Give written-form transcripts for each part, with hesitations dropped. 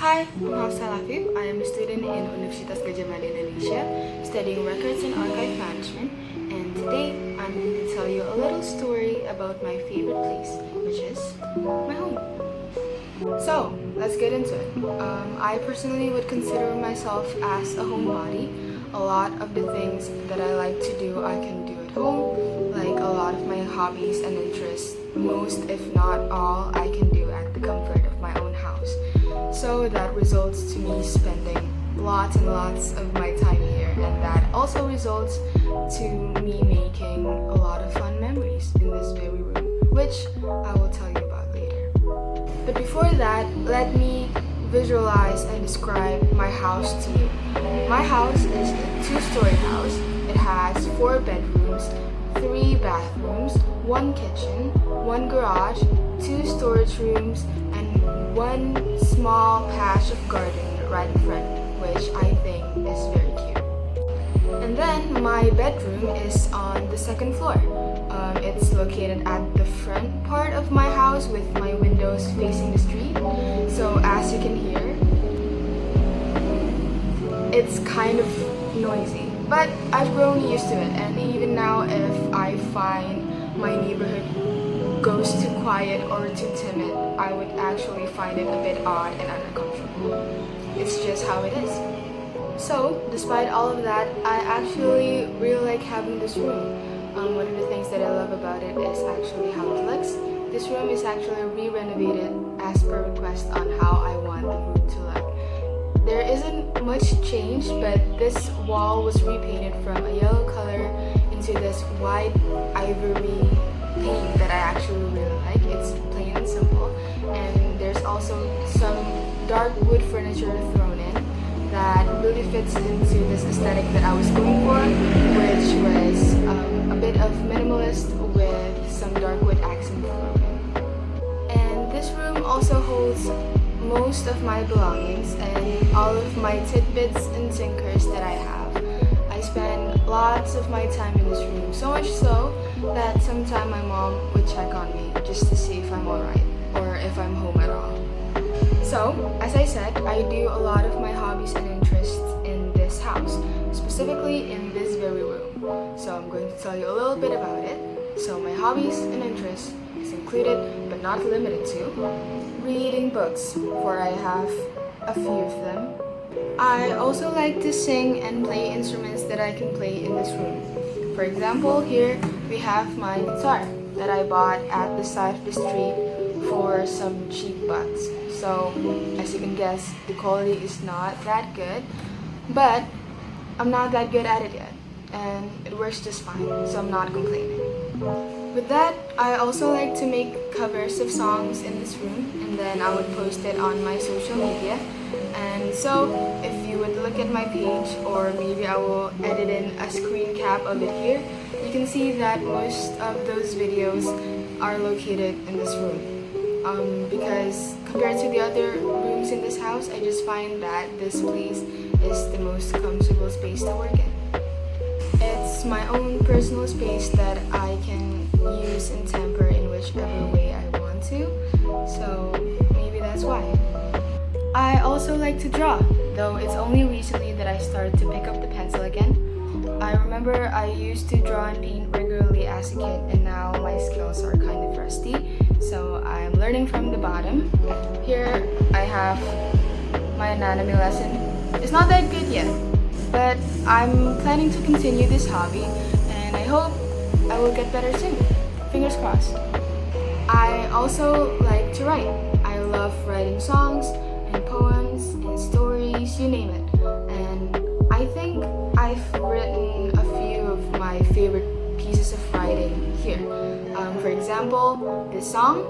Hi, I'm Hafshah Lafiif. I am a student in Universitas Gadjah, Mada, Indonesia, studying Records and Archive Management, and today I'm going to tell you a little story about my favorite place, which is my home. So, let's get into it. I personally would consider myself as a homebody. A lot of the things that I like to do, I can do at home, like a lot of my hobbies and interests. Most, if not all, I can do at the comfort of my own house. So that results to me spending lots and lots of my time here, and that also results to me making a lot of fun memories in this very room, which I will tell you about later. But before that, let me visualize and describe my house to you. My house is a 2-story house. It has 4 bedrooms, 3 bathrooms, 1 kitchen, 1 garage, 2 storage rooms, and 1 small patch of garden right in front, which I think is very cute. And then my bedroom is on the 2nd floor. It's located at the front part of my house with my windows facing the street. So as you can hear, it's kind of noisy, but I've grown used to it, and even now if I find my neighborhood goes too quiet or too timid, I would actually find it a bit odd and uncomfortable. It's just how it is. So, despite all of that, I actually really like having this room. One of the things that I love about it is actually how it looks. This room is actually re-renovated as per request on how I want the room to look. There isn't much change, but this wall was repainted from a yellow color into this white ivory paint that I actually really like. It's plain and simple, and there's also some dark wood furniture thrown in that really fits into this aesthetic that I was going for, which was a bit of minimalist with some dark wood accent thrown in. And this room also holds most of my belongings and all of my tidbits and tinkers that I have. I spend lots of my time in this room, so much so that sometimes my mom would check on me just to see if I'm alright or if I'm home at all. So, as I said, I do a lot of my hobbies and interests in this house, specifically in this very room. So I'm going to tell you a little bit about it. So my hobbies and interests is included, but not limited to, reading books, for I have a few of them. I also like to sing and play instruments that I can play in this room. For example, here we have my guitar that I bought at the side of the street for some cheap bucks. So, as you can guess, the quality is not that good, but I'm not that good at it yet, and it works just fine, so I'm not complaining. With that, I also like to make covers of songs in this room, and then I would post it on my social media. And so, if you would look at my page, or maybe I will edit in a screen cap of it here, you can see that most of those videos are located in this room. Because compared to the other rooms in this house, I just find that this place is the most comfortable space to work in. It's my own personal space that I can use and temper in whichever way I want to, so maybe that's why. I also like to draw, though it's only recently that I started to pick up the pencil again. I remember I used to draw and paint regularly as a kid, and now my skills are kind of rusty, so I'm learning from the bottom. Here I have my anatomy lesson. It's not that good yet, but I'm planning to continue this hobby, and I hope I will get better soon. Fingers crossed. I also like to write. I love writing songs and poems and stories, you name it. And I think I've written a few of my favorite pieces of writing here. For example, this song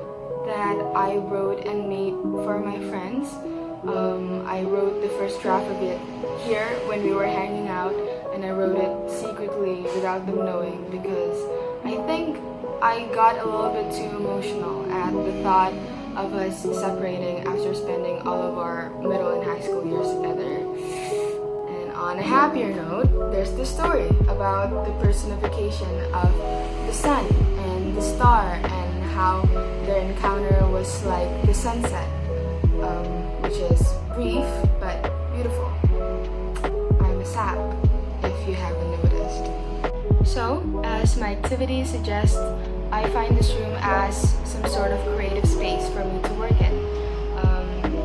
that I wrote and made for my friends. I wrote the first draft of it here when we were hanging out, and I wrote it secretly without them knowing because I think I got a little bit too emotional at the thought of us separating after spending all of our middle and high school years together. And on a happier note, there's the story about the personification of the sun and the star and how their encounter was like the sunset. which is brief but beautiful. I'm a sap, if you haven't noticed. So, as my activity suggests, I find this room as some sort of creative space for me to work in.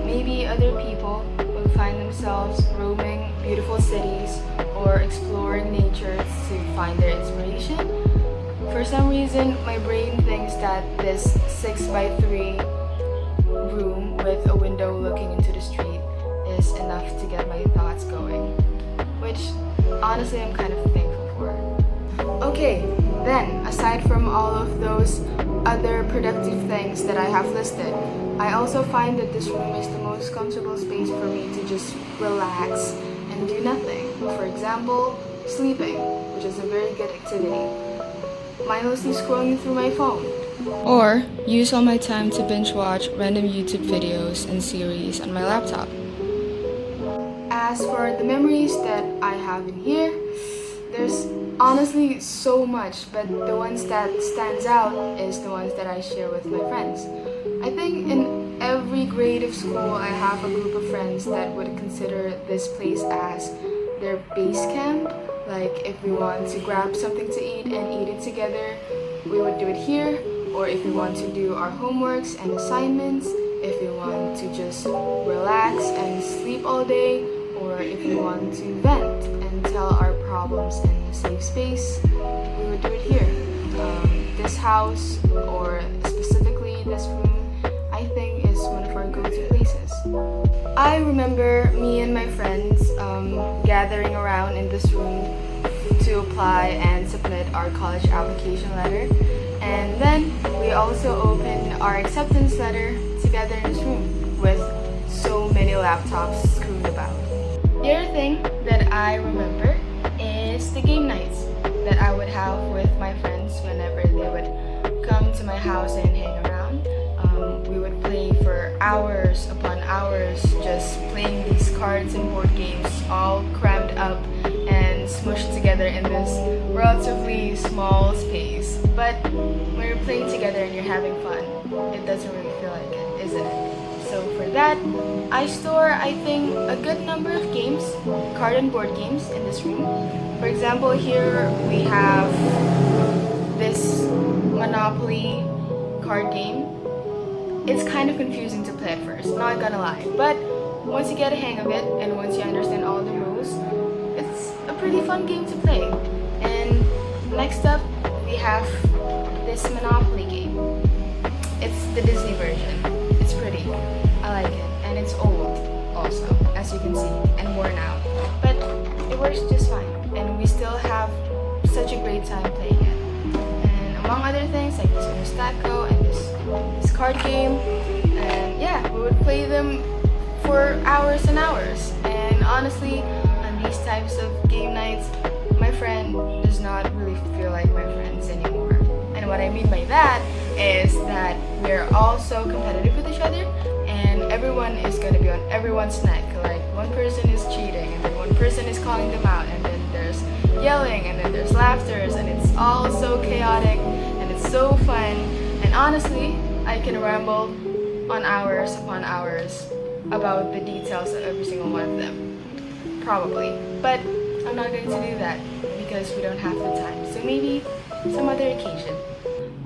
Maybe other people will find themselves roaming beautiful cities or exploring nature to find their inspiration. For some reason, my brain thinks that this 6x3 room with a window looking into the street is enough to get my thoughts going, which honestly I'm kind of thankful for. Okay, then aside from all of those other productive things that I have listed, I also find that this room is the most comfortable space for me to just relax and do nothing. For example, sleeping, which is a very good activity. Mindlessly scrolling through my phone. Or use all my time to binge watch random YouTube videos and series on my laptop. As for the memories that I have in here, there's honestly so much, but the ones that stands out is the ones that I share with my friends. I think in every grade of school I have a group of friends that would consider this place as their base camp. Like if we want to grab something to eat and eat it together, we would do it here. Or if we want to do our homeworks and assignments, if we want to just relax and sleep all day, or if we want to vent and tell our problems in a safe space, we would do it here. This house, or specifically this room, I think is one of our go-to places. I remember me and my friends gathering around in this room to apply and submit our college application letter. And then we also opened our acceptance letter together in this room with so many laptops screwed about. The other thing that I remember is the game nights that I would have with my friends whenever they would come to my house and hang around. We would play for hours upon hours, just playing these cards and board games all crammed up and smushed together in this relatively small space. But when you're playing together and you're having fun, it doesn't really feel like it, isn't it? So for that, I store, I think, a good number of games, card and board games in this room. For example, here we have this Monopoly card game. It's kind of confusing to play at first, not gonna lie. But once you get a hang of it and once you understand all the rules, it's a pretty fun game to play. And next up, we have this Monopoly game. It's the Disney version. It's pretty. I like it. And it's old also, as you can see, and worn out. But it works just fine. And we still have such a great time playing it. And among other things, like this Unistaco and this card game. And yeah, we would play them for hours and hours. And honestly, on these types of game nights, my friend does not really feel like my friends anymore. And what I mean by that is that we're all so competitive with each other, and everyone is going to be on everyone's neck. Like one person is cheating, and then one person is calling them out, and then there's yelling, and then there's laughters, and it's all so chaotic, and it's so fun. And honestly, I can ramble on hours upon hours about the details of every single one of them. Probably. But I'm not going to do that because we don't have the time. So maybe some other occasion.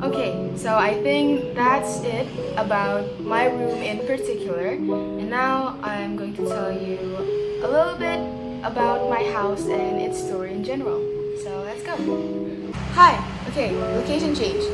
Okay, so I think that's it about my room in particular. And now I'm going to tell you a little bit about my house and its story in general. So let's go. Hi! Okay, location change.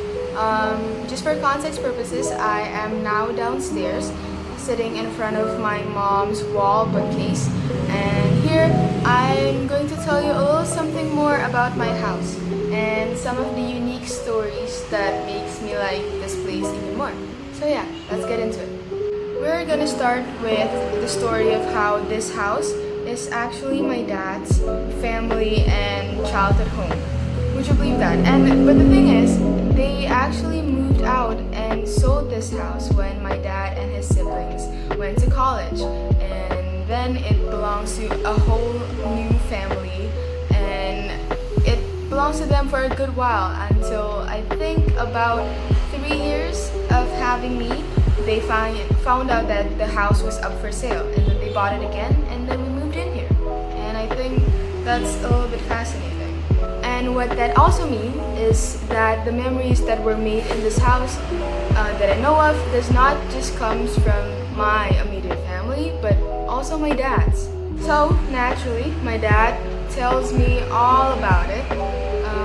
Just for context purposes, I am now downstairs sitting in front of my mom's wall bookcase, and here I'm going to tell you a little something more about my house and some of the unique stories that makes me like this place even more. So yeah, let's get into it. We're gonna start with the story of how this house is actually my dad's family and childhood home. Would you believe that? But the thing is, they actually moved out and sold this house when my dad and his siblings went to college, and then it belongs to a whole new family, and it belongs to them for a good while until I think about 3 years of having me, they found out that the house was up for sale, and then they bought it again, and then we moved in here. And I think that's a little bit fascinating. And what that also means is that the memories that were made in this house that I know of does not just comes from my immediate family, but also my dad's. So naturally, my dad tells me all about it,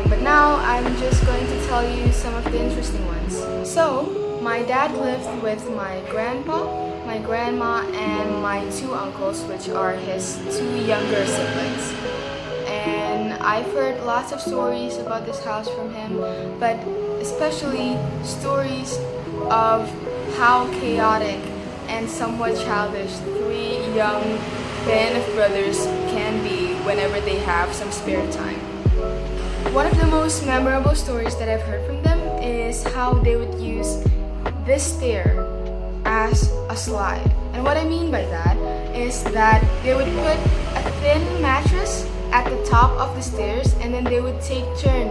but now I'm just going to tell you some of the interesting ones. So my dad lived with my grandpa, my grandma, and my 2 uncles, which are his 2 younger siblings. And I've heard lots of stories about this house from him, but especially stories of how chaotic and somewhat childish 3 young band of brothers can be whenever they have some spare time. One of the most memorable stories that I've heard from them is how they would use this stair as a slide. And what I mean by that is that they would put a thin mattress at the top of the stairs, and then they would take turn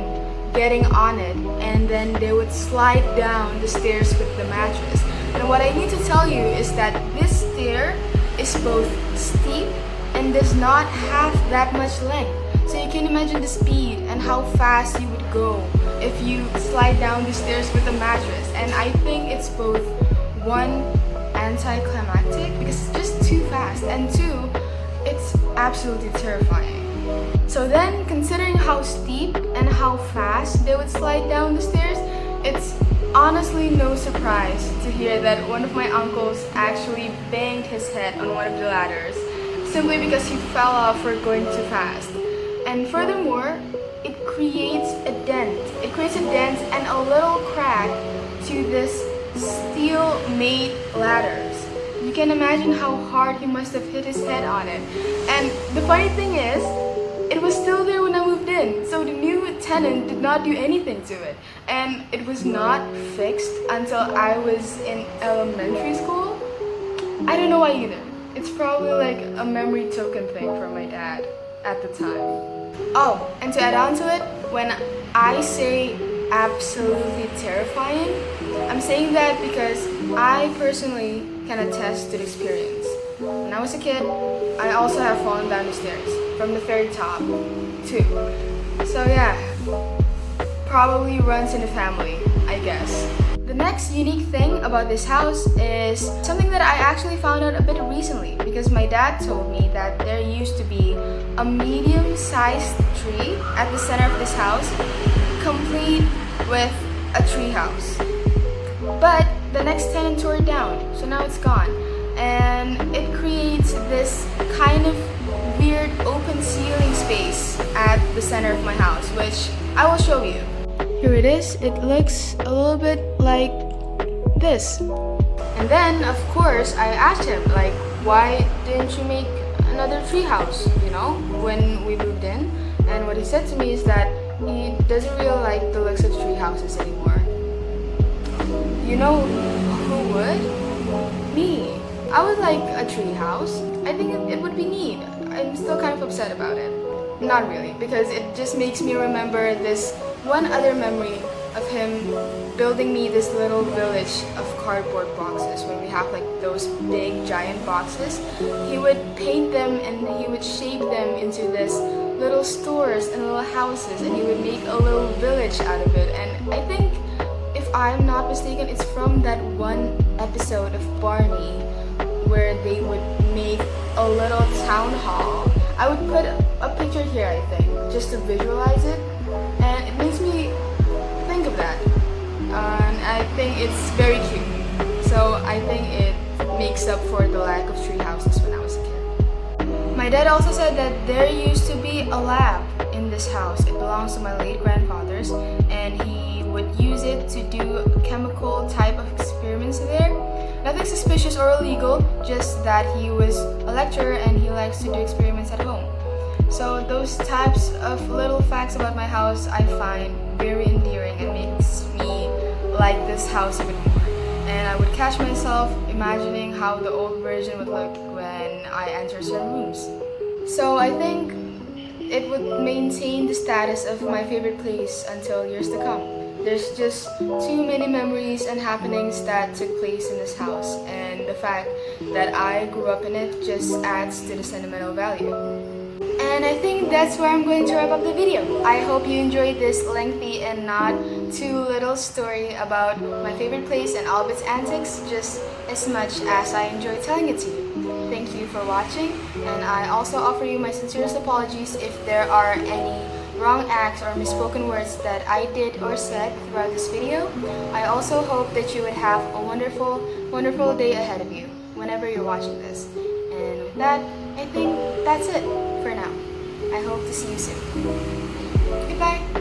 getting on it, and then they would slide down the stairs with the mattress. And what I need to tell you is that this stair is both steep and does not have that much length. So you can imagine the speed and how fast you would go if you slide down the stairs with a mattress. And I think it's both, one, anticlimactic because it's just too fast, and 2, it's absolutely terrifying. So then, considering how steep and how fast they would slide down the stairs, it's honestly no surprise to hear that one of my uncles actually banged his head on one of the ladders simply because he fell off for going too fast. And furthermore, it creates a dent. It creates a dent and a little crack to this steel-made ladders. You can imagine how hard he must have hit his head on it. And the funny thing is, it was still there when I moved in, so the new tenant did not do anything to it. And it was not fixed until I was in elementary school. I don't know why either. It's probably like a memory token thing from my dad at the time. Oh, and to add on to it, when I say absolutely terrifying, I'm saying that because I personally can attest to the experience. When I was a kid, I also have fallen down the stairs from the very top too. So yeah, probably runs in the family, I guess. The next unique thing about this house is something that I actually found out a bit recently, because my dad told me that there used to be a medium-sized tree at the center of this house, complete with a tree house. But the next tenant tore it down, so now it's gone. And it creates this kind of weird open ceiling space at the center of my house, which I will show you. Here it is. It looks a little bit like this. And then, of course, I asked him, like, why didn't you make another tree house, when we moved in? And what he said to me is that he doesn't really like the looks of tree houses anymore. You know who would? Me. I would like a tree house. I think it would be neat. I'm still kind of upset about it. Not really, because it just makes me remember this one other memory of him building me this little village of cardboard boxes. When we have like those big giant boxes, he would paint them and he would shape them into this little stores and little houses, and he would make a little village out of it. And I think, if I'm not mistaken, it's from that one episode of Barney where they would make a little town hall. I would put a picture here, I think, just to visualize it, and it makes me think of that. And I think it's very cute. So I think it makes up for the lack of tree houses when I was a kid. My dad also said that there used to be a lab in this house. It belongs to my late grandfather's, and he would use it to do chemical type of experiments there. Nothing suspicious or illegal, just that he was a lecturer and he likes to do experiments at home. So those types of little facts about my house I find very endearing and makes me like this house even more. And I would catch myself imagining how the old version would look when I enter certain rooms. So I think it would maintain the status of my favorite place until years to come. There's just too many memories and happenings that took place in this house, and the fact that I grew up in it just adds to the sentimental value. And I think that's where I'm going to wrap up the video. I hope you enjoyed this lengthy and not too little story about my favorite place and all of its antics just as much as I enjoy telling it to you. Thank you for watching, and I also offer you my sincerest apologies if there are any wrong acts or misspoken words that I did or said throughout this video. I also hope that you would have a wonderful, wonderful day ahead of you whenever you're watching this. And with that, I think that's it for now. I hope to see you soon. Goodbye!